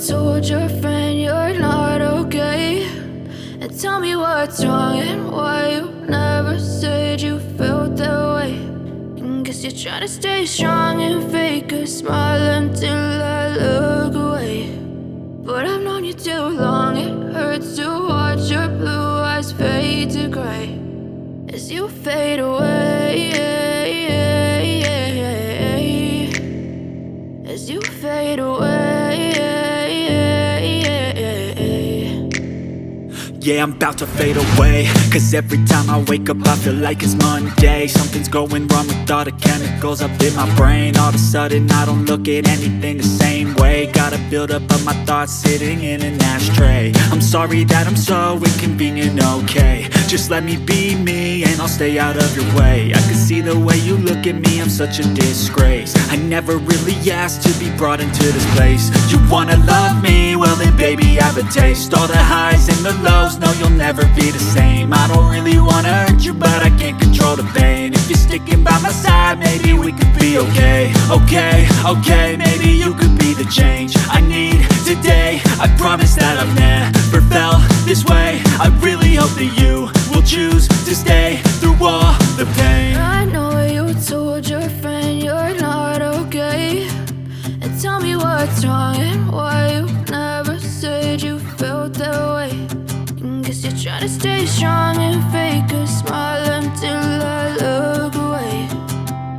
told your friend you're not okay, and tell me what's wrong and why you never said you felt that way. And guess you're trying to stay strong and fake a smile until I look away. But I've known you too long, it hurts to watch your blue eyes fade to gray as you fade away, as you fade away. Yeah, I'm about to fade away, cause every time I wake up I feel like it's Monday. Something's going wrong with all the chemicals up in my brain. All of a sudden I don't look at anything the same way. Gotta build up of my thoughts sitting in an ashtray. I'm sorry that I'm so inconvenient, okay. Just let me be me and I'll stay out of your way. I can see the way you look at me, I'm such a disgrace. I never really asked to be brought into this place. You wanna love me? Well then baby I have a taste. All the highs and the lows, no you'll never be the same. I don't really wanna hurt you but I can't control the pain. If you're sticking by my side maybe we could be okay. Okay, maybe you could be the change I need today. I promise that I've never felt this way. I really hope that you will choose to stay through all the pain. I know you told your friend you're not okay, and tell me what's wrong and why you never said you felt that way. And guess you're trying to stay strong and fake a smile until I look away.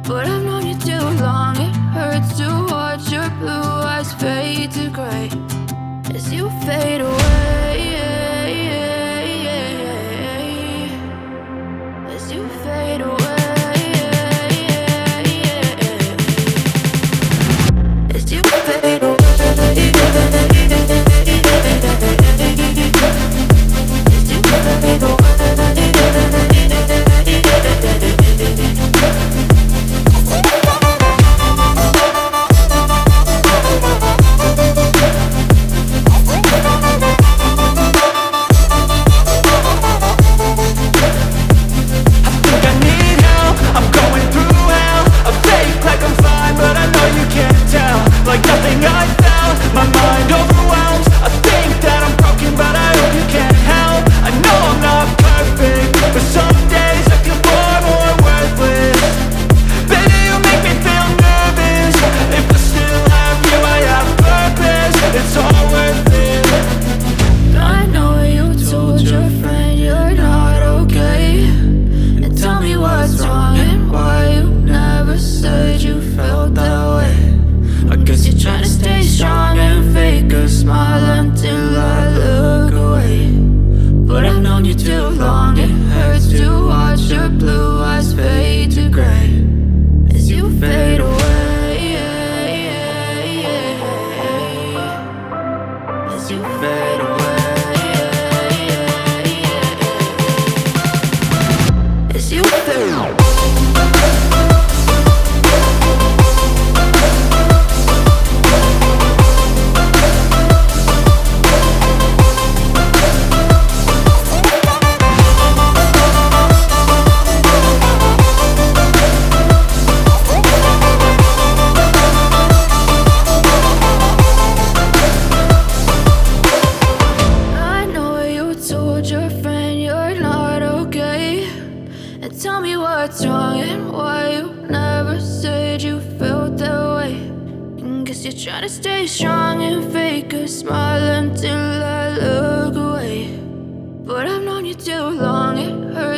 But I've known you too long, it hurts to watch your blue eyes fade to gray as you fade away, as you fade away, as you fade away. Tell me what's wrong and why you never said you felt that way. And guess you're trying to stay strong and fake a smile until I look away. But I've known you too long, it hurts